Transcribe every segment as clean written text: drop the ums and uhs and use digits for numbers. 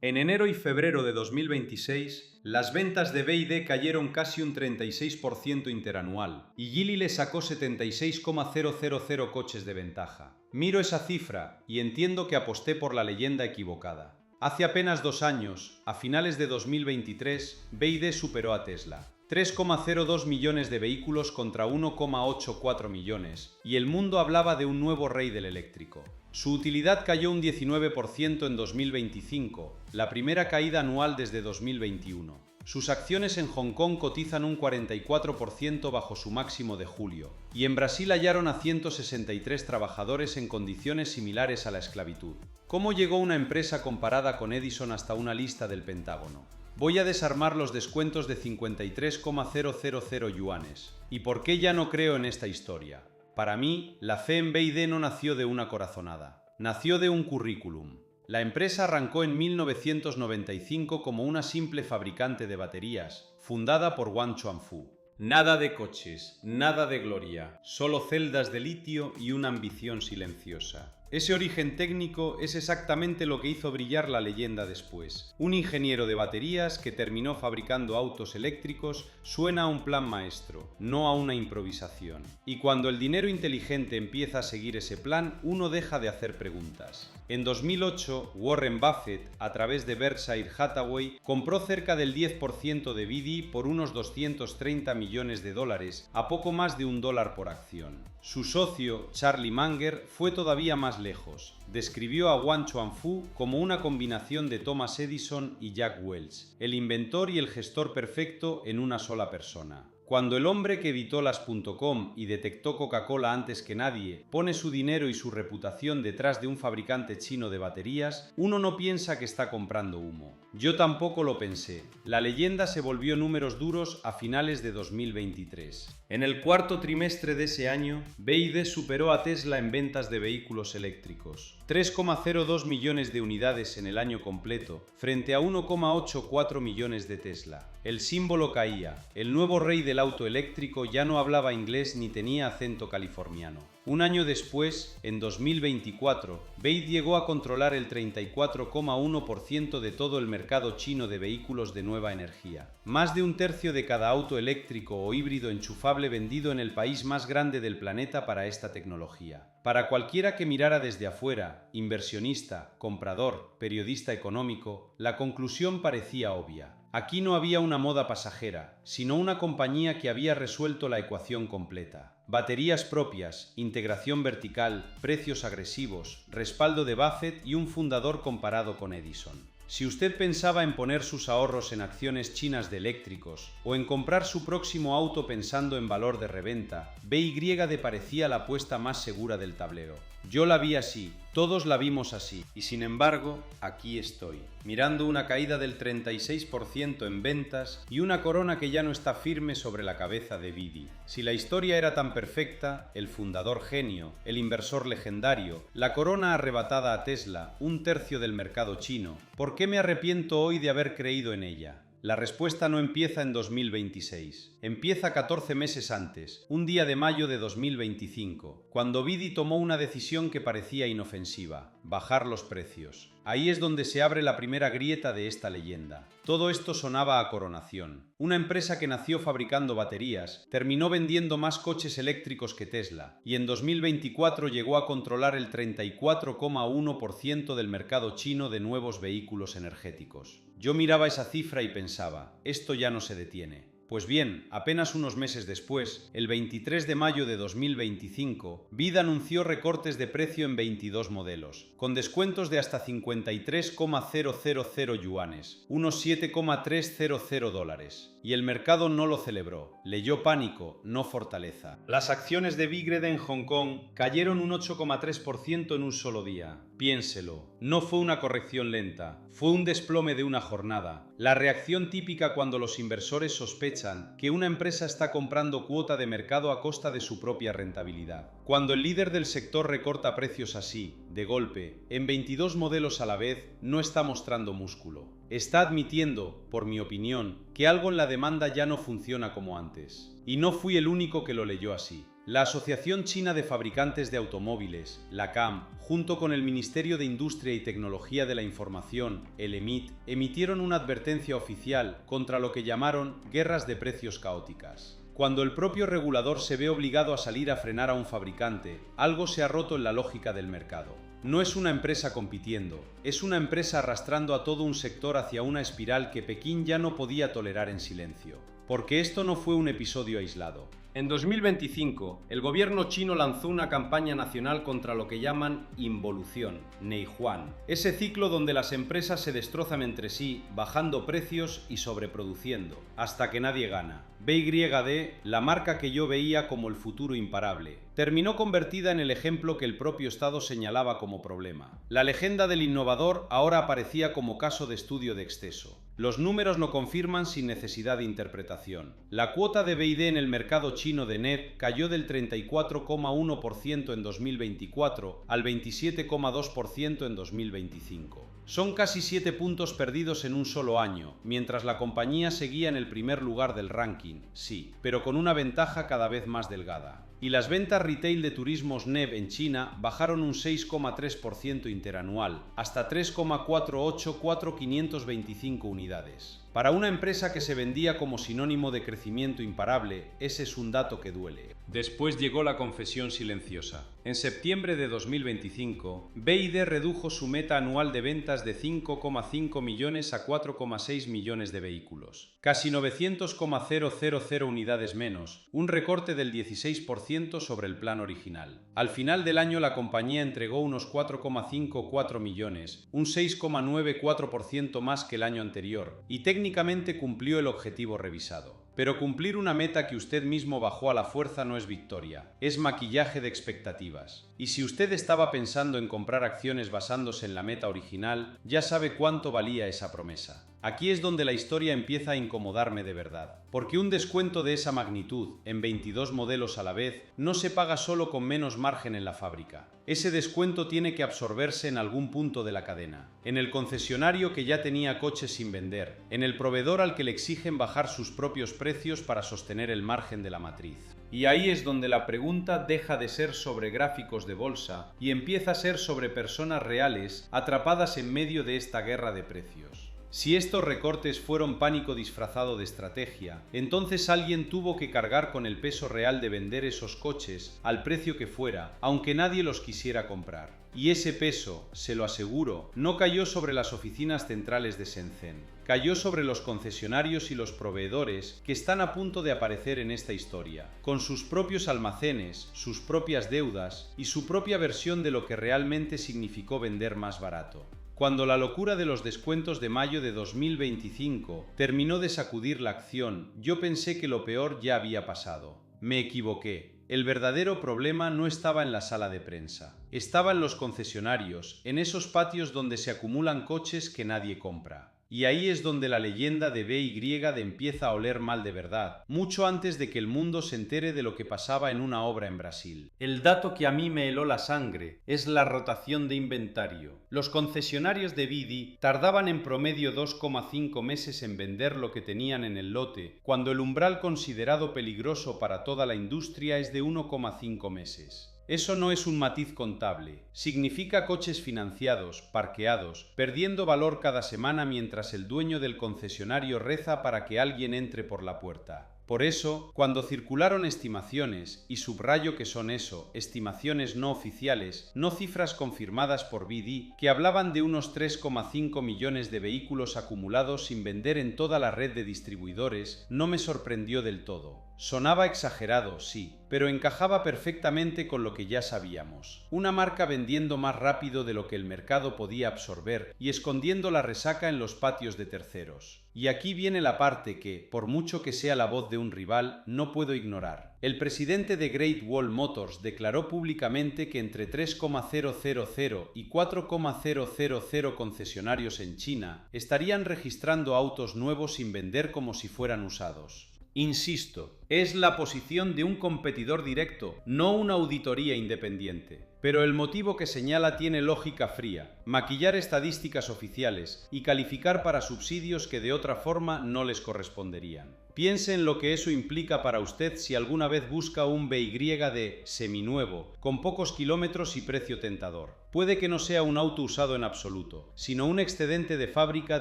En enero y febrero de 2026, las ventas de BYD cayeron casi un 36% interanual y Geely le sacó 76,000 coches de ventaja. Miro esa cifra y entiendo que aposté por la leyenda equivocada. Hace apenas 2 años, a finales de 2023, BYD superó a Tesla. 3,02 millones de vehículos contra 1,84 millones, y el mundo hablaba de un nuevo rey del eléctrico. Su utilidad cayó un 19% en 2025, la primera caída anual desde 2021. Sus acciones en Hong Kong cotizan un 44% bajo su máximo de julio, y en Brasil hallaron a 163 trabajadores en condiciones similares a la esclavitud. ¿Cómo llegó una empresa comparada con Edison hasta una lista del Pentágono? Voy a desarmar los descuentos de 53,000 yuanes. ¿Y por qué ya no creo en esta historia? Para mí, la fe en BYD no nació de una corazonada, nació de un currículum. La empresa arrancó en 1995 como una simple fabricante de baterías, fundada por Wang Chuanfu. Nada de coches, nada de gloria, solo celdas de litio y una ambición silenciosa. Ese origen técnico es exactamente lo que hizo brillar la leyenda después. Un ingeniero de baterías que terminó fabricando autos eléctricos suena a un plan maestro, no a una improvisación. Y cuando el dinero inteligente empieza a seguir ese plan, uno deja de hacer preguntas. En 2008, Warren Buffett, a través de Berkshire Hathaway, compró cerca del 10% de BYD por unos 230 millones de dólares, a poco más de $1 por acción. Su socio, Charlie Munger, fue todavía más lejos. Describió a Wang Chuanfu como una combinación de Thomas Edison y Jack Welch, el inventor y el gestor perfecto en una sola persona. Cuando el hombre que evitó las .com y detectó Coca-Cola antes que nadie pone su dinero y su reputación detrás de un fabricante chino de baterías, uno no piensa que está comprando humo. Yo tampoco lo pensé. La leyenda se volvió números duros a finales de 2023. En el cuarto trimestre de ese año, BYD superó a Tesla en ventas de vehículos eléctricos. 3,02 millones de unidades en el año completo, frente a 1,84 millones de Tesla. El símbolo caía. El nuevo rey del auto eléctrico ya no hablaba inglés ni tenía acento californiano. Un año después, en 2024, BYD llegó a controlar el 34,1% de todo el mercado chino de vehículos de nueva energía. Más de un tercio de cada auto eléctrico o híbrido enchufable vendido en el país más grande del planeta para esta tecnología. Para cualquiera que mirara desde afuera, inversionista, comprador, periodista económico, la conclusión parecía obvia. Aquí no había una moda pasajera, sino una compañía que había resuelto la ecuación completa. Baterías propias, integración vertical, precios agresivos, respaldo de Buffett y un fundador comparado con Edison. Si usted pensaba en poner sus ahorros en acciones chinas de eléctricos o en comprar su próximo auto pensando en valor de reventa, BYD parecía la apuesta más segura del tablero. Yo la vi así, todos la vimos así, y sin embargo, aquí estoy, mirando una caída del 36% en ventas y una corona que ya no está firme sobre la cabeza de BYD. Si la historia era tan perfecta, el fundador genio, el inversor legendario, la corona arrebatada a Tesla, un tercio del mercado chino, ¿por qué me arrepiento hoy de haber creído en ella? La respuesta no empieza en 2026, empieza 14 meses antes, un día de mayo de 2025, cuando BYD tomó una decisión que parecía inofensiva: bajar los precios. Ahí es donde se abre la primera grieta de esta leyenda. Todo esto sonaba a coronación. Una empresa que nació fabricando baterías, terminó vendiendo más coches eléctricos que Tesla, y en 2024 llegó a controlar el 34,1% del mercado chino de nuevos vehículos energéticos. Yo miraba esa cifra y pensaba, esto ya no se detiene. Pues bien, apenas unos meses después, el 23 de mayo de 2025, BYD anunció recortes de precio en 22 modelos, con descuentos de hasta 53,000 yuanes, unos $7,300, y el mercado no lo celebró. Leyó pánico, no fortaleza. Las acciones de BYD en Hong Kong cayeron un 8,3% en un solo día. Piénselo, no fue una corrección lenta, fue un desplome de una jornada. La reacción típica cuando los inversores sospechan que una empresa está comprando cuota de mercado a costa de su propia rentabilidad. Cuando el líder del sector recorta precios así, de golpe, en 22 modelos a la vez, no está mostrando músculo. Está admitiendo, por mi opinión, que algo en la demanda ya no funciona como antes. Y no fui el único que lo leyó así. La Asociación China de Fabricantes de Automóviles, la CAM, junto con el Ministerio de Industria y Tecnología de la Información, el EMIT, emitieron una advertencia oficial contra lo que llamaron guerras de precios caóticas. Cuando el propio regulador se ve obligado a salir a frenar a un fabricante, algo se ha roto en la lógica del mercado. No es una empresa compitiendo, es una empresa arrastrando a todo un sector hacia una espiral que Pekín ya no podía tolerar en silencio. Porque esto no fue un episodio aislado. En 2025, el gobierno chino lanzó una campaña nacional contra lo que llaman involución, Neihuan, ese ciclo donde las empresas se destrozan entre sí, bajando precios y sobreproduciendo, hasta que nadie gana. BYD, la marca que yo veía como el futuro imparable, terminó convertida en el ejemplo que el propio Estado señalaba como problema. La leyenda del innovador ahora aparecía como caso de estudio de exceso. Los números lo confirman sin necesidad de interpretación. La cuota de BYD en el mercado chino de NED cayó del 34,1% en 2024 al 27,2% en 2025. Son casi 7 puntos perdidos en un solo año, mientras la compañía seguía en el primer lugar del ranking, sí, pero con una ventaja cada vez más delgada. Y las ventas retail de turismos NEV en China bajaron un 6,3% interanual, hasta 3,484,525 unidades. Para una empresa que se vendía como sinónimo de crecimiento imparable, ese es un dato que duele. Después llegó la confesión silenciosa. En septiembre de 2025, BYD redujo su meta anual de ventas de 5,5 millones a 4,6 millones de vehículos. Casi 900,000 unidades menos, un recorte del 16% sobre el plan original. Al final del año la compañía entregó unos 4,54 millones, un 6,94% más que el año anterior, y técnicamente cumplió el objetivo revisado. Pero cumplir una meta que usted mismo bajó a la fuerza no es victoria, es maquillaje de expectativas. Y si usted estaba pensando en comprar acciones basándose en la meta original, ya sabe cuánto valía esa promesa. Aquí es donde la historia empieza a incomodarme de verdad, porque un descuento de esa magnitud, en 22 modelos a la vez, no se paga solo con menos margen en la fábrica. Ese descuento tiene que absorberse en algún punto de la cadena, en el concesionario que ya tenía coches sin vender, en el proveedor al que le exigen bajar sus propios precios para sostener el margen de la matriz. Y ahí es donde la pregunta deja de ser sobre gráficos de bolsa y empieza a ser sobre personas reales atrapadas en medio de esta guerra de precios. Si estos recortes fueron pánico disfrazado de estrategia, entonces alguien tuvo que cargar con el peso real de vender esos coches al precio que fuera, aunque nadie los quisiera comprar. Y ese peso, se lo aseguro, no cayó sobre las oficinas centrales de Shenzhen. Cayó sobre los concesionarios y los proveedores que están a punto de aparecer en esta historia, con sus propios almacenes, sus propias deudas y su propia versión de lo que realmente significó vender más barato. Cuando la locura de los descuentos de mayo de 2025 terminó de sacudir la acción, yo pensé que lo peor ya había pasado. Me equivoqué. El verdadero problema no estaba en la sala de prensa. Estaba en los concesionarios, en esos patios donde se acumulan coches que nadie compra. Y ahí es donde la leyenda de BYD empieza a oler mal de verdad, mucho antes de que el mundo se entere de lo que pasaba en una obra en Brasil. El dato que a mí me heló la sangre es la rotación de inventario. Los concesionarios de BYD tardaban en promedio 2,5 meses en vender lo que tenían en el lote, cuando el umbral considerado peligroso para toda la industria es de 1,5 meses. Eso no es un matiz contable, significa coches financiados, parqueados, perdiendo valor cada semana mientras el dueño del concesionario reza para que alguien entre por la puerta. Por eso, cuando circularon estimaciones, y subrayo que son eso, estimaciones no oficiales, no cifras confirmadas por BYD, que hablaban de unos 3,5 millones de vehículos acumulados sin vender en toda la red de distribuidores, no me sorprendió del todo. Sonaba exagerado, sí, pero encajaba perfectamente con lo que ya sabíamos. Una marca vendiendo más rápido de lo que el mercado podía absorber y escondiendo la resaca en los patios de terceros. Y aquí viene la parte que, por mucho que sea la voz de un rival, no puedo ignorar. El presidente de Great Wall Motors declaró públicamente que entre 3,000 y 4,000 concesionarios en China estarían registrando autos nuevos sin vender como si fueran usados. Insisto, es la posición de un competidor directo, no una auditoría independiente. Pero el motivo que señala tiene lógica fría: maquillar estadísticas oficiales y calificar para subsidios que de otra forma no les corresponderían. Piense en lo que eso implica para usted si alguna vez busca un BYD seminuevo, con pocos kilómetros y precio tentador. Puede que no sea un auto usado en absoluto, sino un excedente de fábrica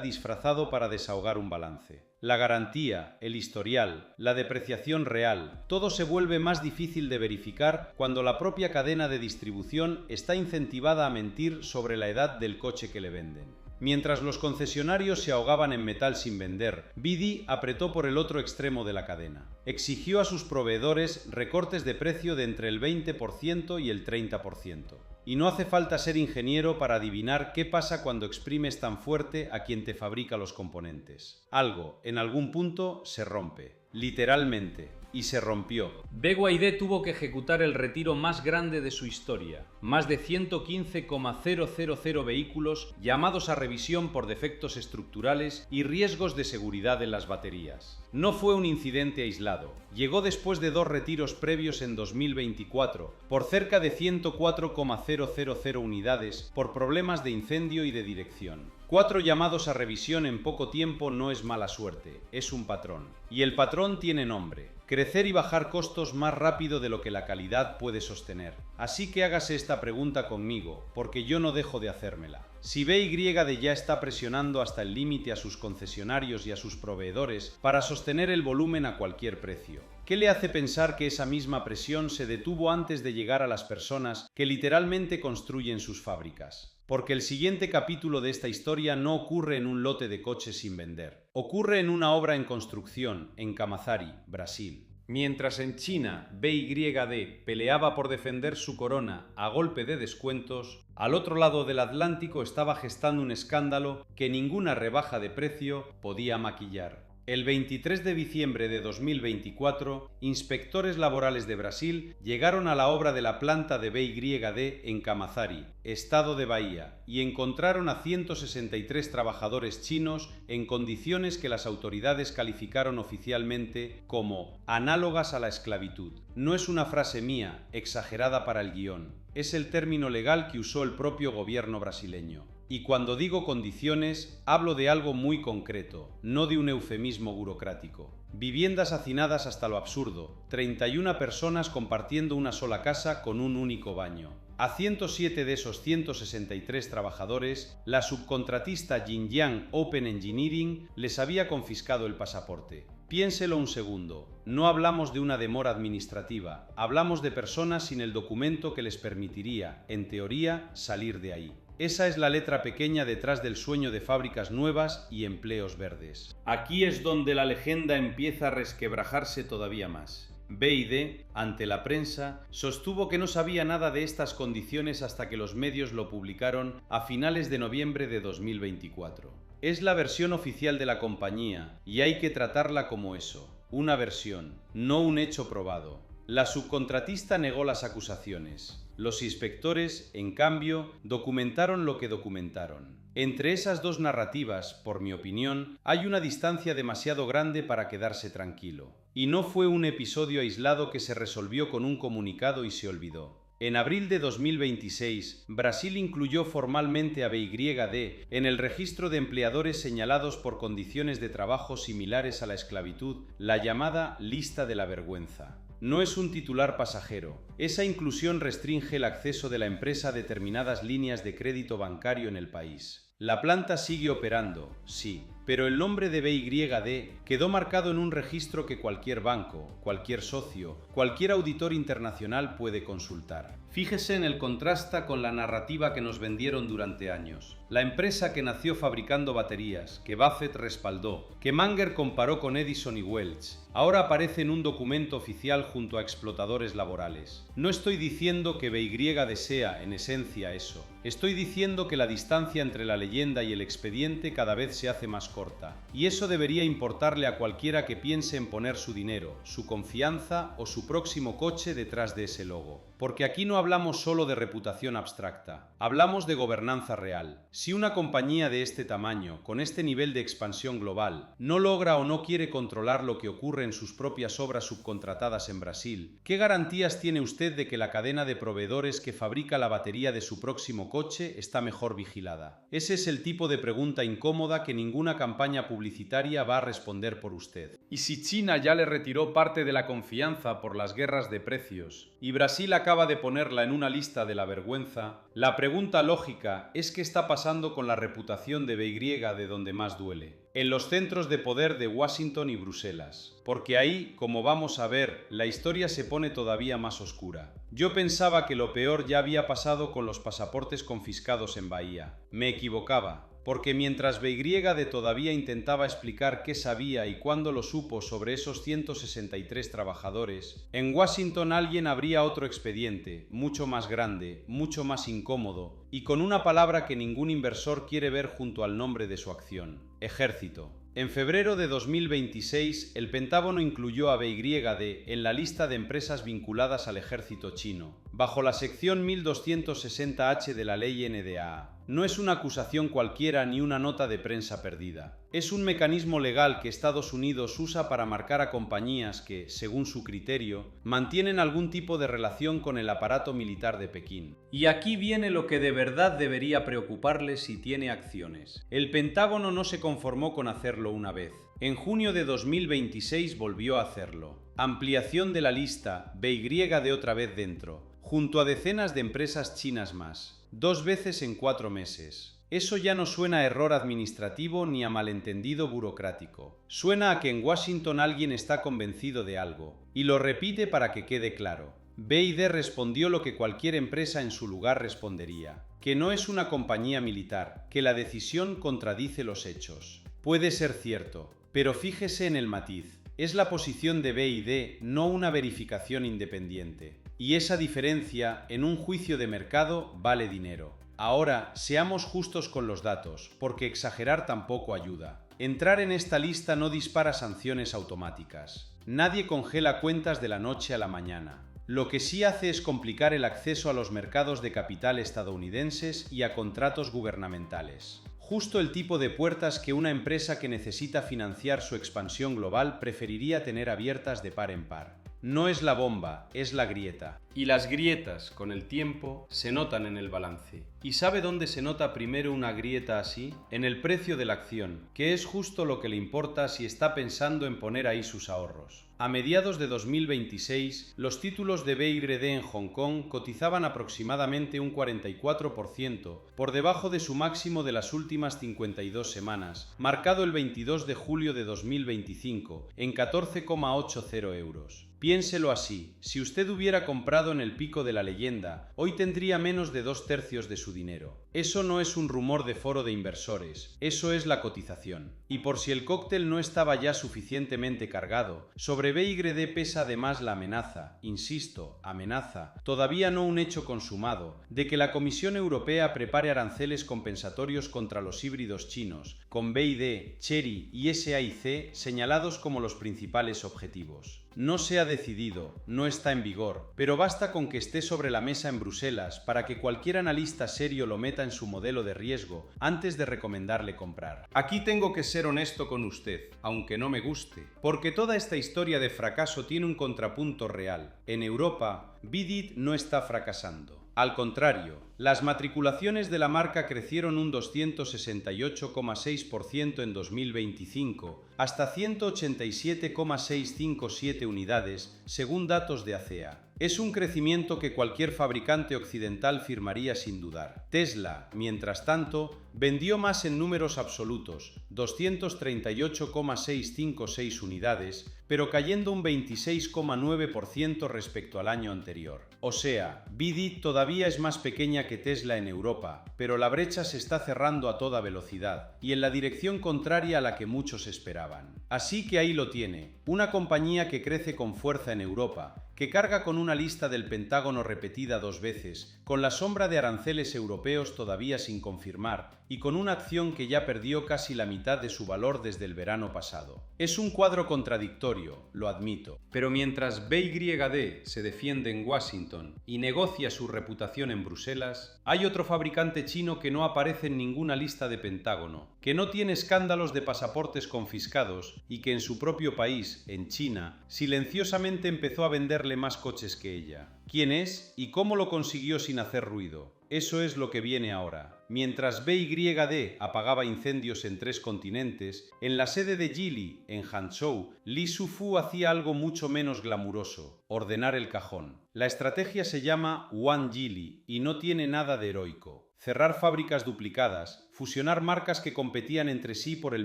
disfrazado para desahogar un balance. La garantía, el historial, la depreciación real, todo se vuelve más difícil de verificar cuando la propia cadena de distribución está incentivada a mentir sobre la edad del coche que le venden. Mientras los concesionarios se ahogaban en metal sin vender, BYD apretó por el otro extremo de la cadena. Exigió a sus proveedores recortes de precio de entre el 20% y el 30%. Y no hace falta ser ingeniero para adivinar qué pasa cuando exprimes tan fuerte a quien te fabrica los componentes. Algo, en algún punto, se rompe. Literalmente. Y se rompió. BYD tuvo que ejecutar el retiro más grande de su historia. Más de 115,000 vehículos llamados a revisión por defectos estructurales y riesgos de seguridad en las baterías. No fue un incidente aislado. Llegó después de 2 retiros previos en 2024, por cerca de 104,000 unidades por problemas de incendio y de dirección. 4 llamados a revisión en poco tiempo no es mala suerte, es un patrón. Y el patrón tiene nombre: crecer y bajar costos más rápido de lo que la calidad puede sostener. Así que hágase esta pregunta conmigo, porque yo no dejo de hacérmela. Si BYD ya está presionando hasta el límite a sus concesionarios y a sus proveedores para sostener el volumen a cualquier precio, ¿qué le hace pensar que esa misma presión se detuvo antes de llegar a las personas que literalmente construyen sus fábricas? Porque el siguiente capítulo de esta historia no ocurre en un lote de coches sin vender. Ocurre en una obra en construcción, en Camaçari, Brasil. Mientras en China, BYD peleaba por defender su corona a golpe de descuentos, al otro lado del Atlántico estaba gestando un escándalo que ninguna rebaja de precio podía maquillar. El 23 de diciembre de 2024, inspectores laborales de Brasil llegaron a la obra de la planta de BYD en Camaçari, estado de Bahía, y encontraron a 163 trabajadores chinos en condiciones que las autoridades calificaron oficialmente como análogas a la esclavitud. No es una frase mía, exagerada para el guión, es el término legal que usó el propio gobierno brasileño. Y cuando digo condiciones, hablo de algo muy concreto, no de un eufemismo burocrático. Viviendas hacinadas hasta lo absurdo, 31 personas compartiendo una sola casa con un único baño. A 107 de esos 163 trabajadores, la subcontratista Jinjiang Open Engineering les había confiscado el pasaporte. Piénselo un segundo, no hablamos de una demora administrativa, hablamos de personas sin el documento que les permitiría, en teoría, salir de ahí. Esa es la letra pequeña detrás del sueño de fábricas nuevas y empleos verdes. Aquí es donde la leyenda empieza a resquebrajarse todavía más. BYD, ante la prensa, sostuvo que no sabía nada de estas condiciones hasta que los medios lo publicaron a finales de noviembre de 2024. Es la versión oficial de la compañía y hay que tratarla como eso, una versión, no un hecho probado. La subcontratista negó las acusaciones. Los inspectores, en cambio, documentaron lo que documentaron. Entre esas dos narrativas, por mi opinión, hay una distancia demasiado grande para quedarse tranquilo. Y no fue un episodio aislado que se resolvió con un comunicado y se olvidó. En abril de 2026, Brasil incluyó formalmente a BYD en el registro de empleadores señalados por condiciones de trabajo similares a la esclavitud, la llamada lista de la vergüenza. No es un titular pasajero. Esa inclusión restringe el acceso de la empresa a determinadas líneas de crédito bancario en el país. La planta sigue operando, sí, pero el nombre de BYD quedó marcado en un registro que cualquier banco, cualquier socio, cualquier auditor internacional puede consultar. Fíjese en el contraste con la narrativa que nos vendieron durante años. La empresa que nació fabricando baterías, que Buffett respaldó, que Munger comparó con Edison y Welch, ahora aparece en un documento oficial junto a explotadores laborales. No estoy diciendo que BYD sea, en esencia, eso. Estoy diciendo que la distancia entre la leyenda y el expediente cada vez se hace más corta. Y eso debería importarle a cualquiera que piense en poner su dinero, su confianza o su próximo coche detrás de ese logo. porque aquí no hablamos solo de reputación abstracta, hablamos de gobernanza real. Si una compañía de este tamaño, con este nivel de expansión global, no logra o no quiere controlar lo que ocurre en sus propias obras subcontratadas en Brasil, ¿qué garantías tiene usted de que la cadena de proveedores que fabrica la batería de su próximo coche está mejor vigilada? Ese es el tipo de pregunta incómoda que ninguna campaña publicitaria va a responder por usted. Y si China ya le retiró parte de la confianza por las guerras de precios y Brasil acaba de ponerla en una lista de la vergüenza, la pregunta lógica es qué está pasando con la reputación de BY de donde más duele, en los centros de poder de Washington y Bruselas, porque ahí, como vamos a ver, la historia se pone todavía más oscura. Yo pensaba que lo peor ya había pasado con los pasaportes confiscados en Bahía. Me equivocaba, porque mientras BY todavía intentaba explicar qué sabía y cuándo lo supo sobre esos 163 trabajadores, en Washington alguien abría otro expediente, mucho más grande, mucho más incómodo, y con una palabra que ningún inversor quiere ver junto al nombre de su acción: Ejército. En febrero de 2026, el Pentágono incluyó a BYD en la lista de empresas vinculadas al ejército chino, bajo la sección 1260H de la ley NDAA. No es una acusación cualquiera ni una nota de prensa perdida. Es un mecanismo legal que Estados Unidos usa para marcar a compañías que, según su criterio, mantienen algún tipo de relación con el aparato militar de Pekín. Y aquí viene lo que de verdad debería preocuparle si tiene acciones. El Pentágono no se conformó con hacerlo una vez. En junio de 2026 volvió a hacerlo. Ampliación de la lista, BYD otra vez dentro, junto a decenas de empresas chinas más. 2 veces en 4 meses. Eso ya no suena a error administrativo ni a malentendido burocrático. Suena a que en Washington alguien está convencido de algo. Y lo repite para que quede claro. BYD respondió lo que cualquier empresa en su lugar respondería: que no es una compañía militar, que la decisión contradice los hechos. Puede ser cierto, pero fíjese en el matiz. Es la posición de BYD, no una verificación independiente. Y esa diferencia, en un juicio de mercado, vale dinero. Ahora, seamos justos con los datos, porque exagerar tampoco ayuda. Entrar en esta lista no dispara sanciones automáticas. Nadie congela cuentas de la noche a la mañana. Lo que sí hace es complicar el acceso a los mercados de capital estadounidenses y a contratos gubernamentales. Justo el tipo de puertas que una empresa que necesita financiar su expansión global preferiría tener abiertas de par en par. No es la bomba, es la grieta. Y las grietas, con el tiempo, se notan en el balance. ¿Y sabe dónde se nota primero una grieta así? En el precio de la acción, que es justo lo que le importa si está pensando en poner ahí sus ahorros. A mediados de 2026, los títulos de BYD en Hong Kong cotizaban aproximadamente un 44% por debajo de su máximo de las últimas 52 semanas, marcado el 22 de julio de 2025, en 14,80 euros. Piénselo así: si usted hubiera comprado en el pico de la leyenda, hoy tendría menos de 2/3 de su dinero. Eso no es un rumor de foro de inversores, eso es la cotización. Y por si el cóctel no estaba ya suficientemente cargado, sobre BYD pesa además la amenaza, insisto, amenaza, todavía no un hecho consumado, de que la Comisión Europea prepare aranceles compensatorios contra los híbridos chinos, con BYD, Chery y SAIC señalados como los principales objetivos. No se ha decidido, no está en vigor, pero basta con que esté sobre la mesa en Bruselas para que cualquier analista serio lo meta en su modelo de riesgo antes de recomendarle comprar. Aquí tengo que ser honesto con usted, aunque no me guste, porque toda esta historia de fracaso tiene un contrapunto real. En Europa, BYD no está fracasando. Al contrario, las matriculaciones de la marca crecieron un 268,6% en 2025, hasta 187,657 unidades, según datos de ACEA. Es un crecimiento que cualquier fabricante occidental firmaría sin dudar. Tesla, mientras tanto, vendió más en números absolutos, 238,656 unidades, pero cayendo un 26,9% respecto al año anterior. O sea, BYD todavía es más pequeña que Tesla en Europa, pero la brecha se está cerrando a toda velocidad y en la dirección contraria a la que muchos esperaban. Así que ahí lo tiene, una compañía que crece con fuerza en Europa, que carga con una lista del Pentágono repetida 2 veces, con la sombra de aranceles europeos todavía sin confirmar y con una acción que ya perdió casi la mitad de su valor desde el verano pasado. Es un cuadro contradictorio, lo admito, pero mientras BYD se defiende en Washington y negocia su reputación en Bruselas, hay otro fabricante chino que no aparece en ninguna lista de Pentágono, que no tiene escándalos de pasaportes confiscados y que en su propio país, en China, silenciosamente empezó a venderle más coches que ella. ¿Quién es y cómo lo consiguió sin hacer ruido? Eso es lo que viene ahora. Mientras BYD apagaba incendios en 3 continentes, en la sede de Geely, en Hangzhou, Li Shufu hacía algo mucho menos glamuroso: ordenar el cajón. La estrategia se llama One Geely y no tiene nada de heroico. Cerrar fábricas duplicadas, fusionar marcas que competían entre sí por el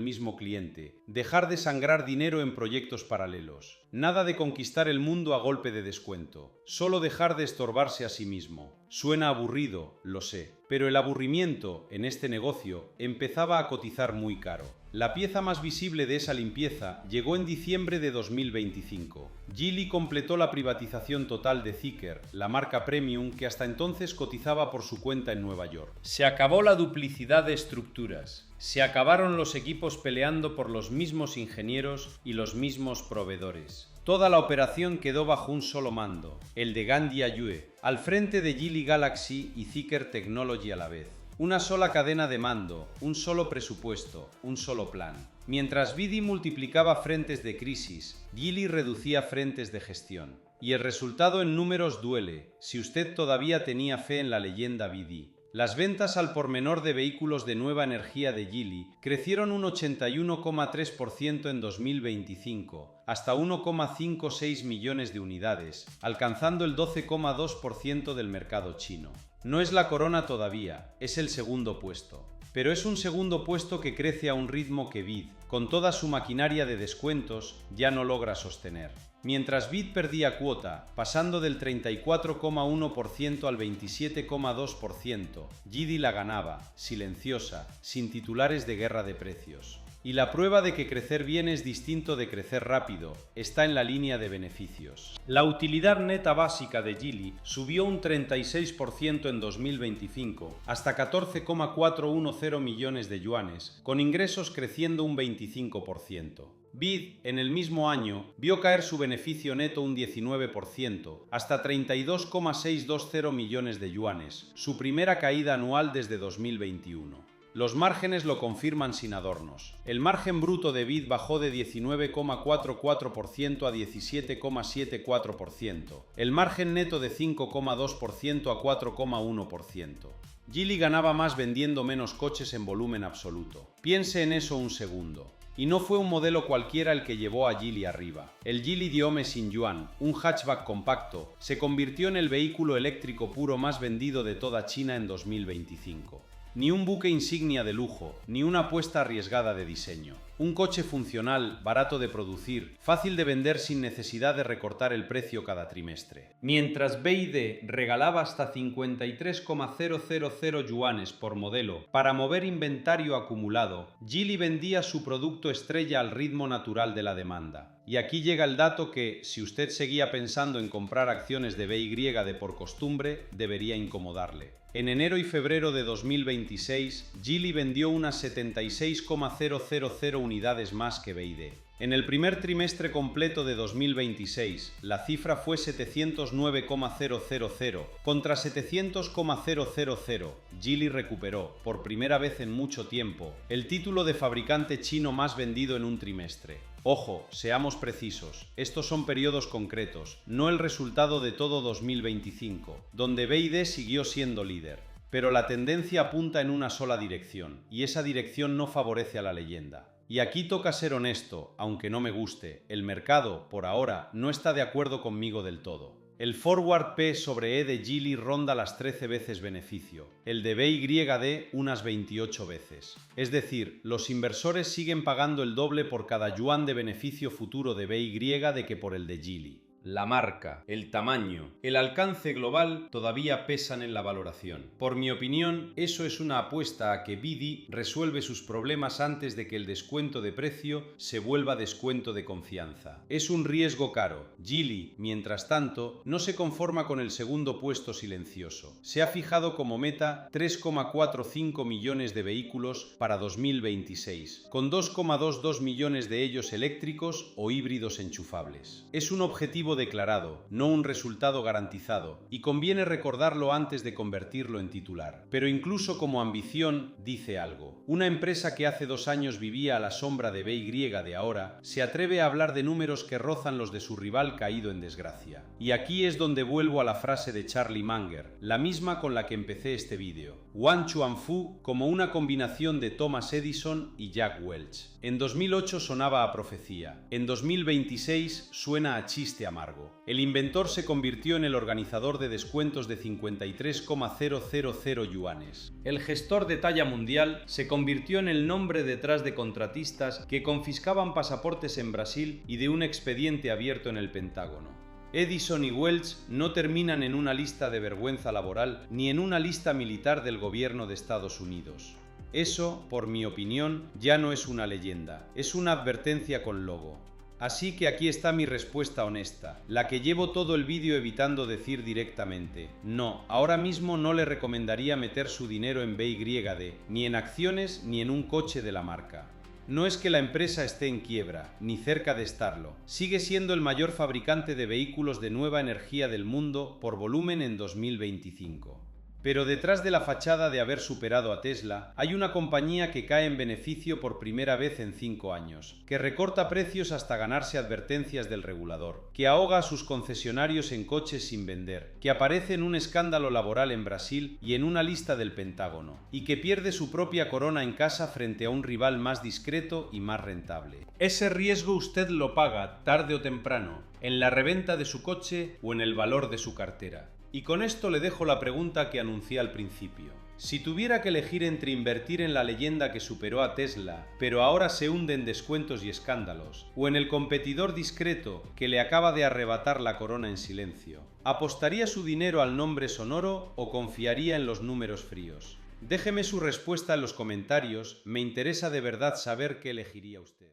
mismo cliente, dejar de sangrar dinero en proyectos paralelos. Nada de conquistar el mundo a golpe de descuento, solo dejar de estorbarse a sí mismo. Suena aburrido, lo sé, pero el aburrimiento en este negocio empezaba a cotizar muy caro. La pieza más visible de esa limpieza llegó en diciembre de 2025. Geely completó la privatización total de Zeekr, la marca premium que hasta entonces cotizaba por su cuenta en Nueva York. Se acabó la duplicidad de estructuras. Se acabaron los equipos peleando por los mismos ingenieros y los mismos proveedores. Toda la operación quedó bajo un solo mando, el de Gandhi Ayue, al frente de Geely Galaxy y Zeekr Technology a la vez. Una sola cadena de mando, un solo presupuesto, un solo plan. Mientras BYD multiplicaba frentes de crisis, Geely reducía frentes de gestión. Y el resultado en números duele, si usted todavía tenía fe en la leyenda BYD. Las ventas al por menor de vehículos de nueva energía de Geely crecieron un 81,3% en 2025, hasta 1,56 millones de unidades, alcanzando el 12,2% del mercado chino. No es la corona todavía, es el segundo puesto. Pero es un segundo puesto que crece a un ritmo que BYD, con toda su maquinaria de descuentos, ya no logra sostener. Mientras BYD perdía cuota, pasando del 34,1% al 27,2%, Geely la ganaba, silenciosa, sin titulares de guerra de precios. Y la prueba de que crecer bien es distinto de crecer rápido está en la línea de beneficios. La utilidad neta básica de Geely subió un 36% en 2025, hasta 14,410 millones de yuanes, con ingresos creciendo un 25%. BYD, en el mismo año, vio caer su beneficio neto un 19%, hasta 32,620 millones de yuanes, su primera caída anual desde 2021. Los márgenes lo confirman sin adornos. El margen bruto de BYD bajó de 19,44% a 17,74%. El margen neto de 5,2% a 4,1%. Geely ganaba más vendiendo menos coches en volumen absoluto. Piense en eso un segundo. Y no fue un modelo cualquiera el que llevó a Geely arriba. El Geely Diome Xinyuan, un hatchback compacto, se convirtió en el vehículo eléctrico puro más vendido de toda China en 2025. Ni un buque insignia de lujo, ni una apuesta arriesgada de diseño. Un coche funcional, barato de producir, fácil de vender sin necesidad de recortar el precio cada trimestre. Mientras BYD regalaba hasta 53,000 yuanes por modelo para mover inventario acumulado, Geely vendía su producto estrella al ritmo natural de la demanda. Y aquí llega el dato que, si usted seguía pensando en comprar acciones de BYD por costumbre, debería incomodarle. En enero y febrero de 2026, Geely vendió unas 76,000 unidades más que BYD. En el primer trimestre completo de 2026, la cifra fue 709,000 contra 700,000. Geely recuperó, por primera vez en mucho tiempo, el título de fabricante chino más vendido en un trimestre. Ojo, seamos precisos, estos son periodos concretos, no el resultado de todo 2025, donde BYD siguió siendo líder. Pero la tendencia apunta en una sola dirección, y esa dirección no favorece a la leyenda. Y aquí toca ser honesto, aunque no me guste, el mercado, por ahora, no está de acuerdo conmigo del todo. El forward P sobre E de Geely ronda las 13 veces beneficio, el de BYD unas 28 veces. Es decir, los inversores siguen pagando el doble por cada yuan de beneficio futuro de BYD que por el de Geely. La marca, el tamaño, el alcance global todavía pesan en la valoración. Por mi opinión, eso es una apuesta a que BD resuelve sus problemas antes de que el descuento de precio se vuelva descuento de confianza. Es un riesgo caro. Geely, mientras tanto, no se conforma con el segundo puesto silencioso. Se ha fijado como meta 3,45 millones de vehículos para 2026, con 2,22 millones de ellos eléctricos o híbridos enchufables. Es un objetivo declarado, no un resultado garantizado, y conviene recordarlo antes de convertirlo en titular. Pero incluso como ambición, dice algo. Una empresa que hace 2 años vivía a la sombra de BY de ahora, se atreve a hablar de números que rozan los de su rival caído en desgracia. Y aquí es donde vuelvo a la frase de Charlie Munger, la misma con la que empecé este vídeo. Wang Chuanfu como una combinación de Thomas Edison y Jack Welch. En 2008 sonaba a profecía, en 2026 suena a chiste amargo. El inventor se convirtió en el organizador de descuentos de 53,000 yuanes. El gestor de talla mundial se convirtió en el nombre detrás de contratistas que confiscaban pasaportes en Brasil y de un expediente abierto en el Pentágono. Edison y Welch no terminan en una lista de vergüenza laboral ni en una lista militar del gobierno de Estados Unidos. Eso, por mi opinión, ya no es una leyenda, es una advertencia con logo. Así que aquí está mi respuesta honesta, la que llevo todo el vídeo evitando decir directamente. No, ahora mismo no le recomendaría meter su dinero en BYD, ni en acciones ni en un coche de la marca. No es que la empresa esté en quiebra, ni cerca de estarlo. Sigue siendo el mayor fabricante de vehículos de nueva energía del mundo por volumen en 2025. Pero detrás de la fachada de haber superado a Tesla, hay una compañía que cae en beneficio por primera vez en 5 años, que recorta precios hasta ganarse advertencias del regulador, que ahoga a sus concesionarios en coches sin vender, que aparece en un escándalo laboral en Brasil y en una lista del Pentágono, y que pierde su propia corona en casa frente a un rival más discreto y más rentable. Ese riesgo usted lo paga, tarde o temprano, en la reventa de su coche o en el valor de su cartera. Y con esto le dejo la pregunta que anuncié al principio. Si tuviera que elegir entre invertir en la leyenda que superó a Tesla, pero ahora se hunde en descuentos y escándalos, o en el competidor discreto que le acaba de arrebatar la corona en silencio, ¿apostaría su dinero al nombre sonoro o confiaría en los números fríos? Déjeme su respuesta en los comentarios, me interesa de verdad saber qué elegiría usted.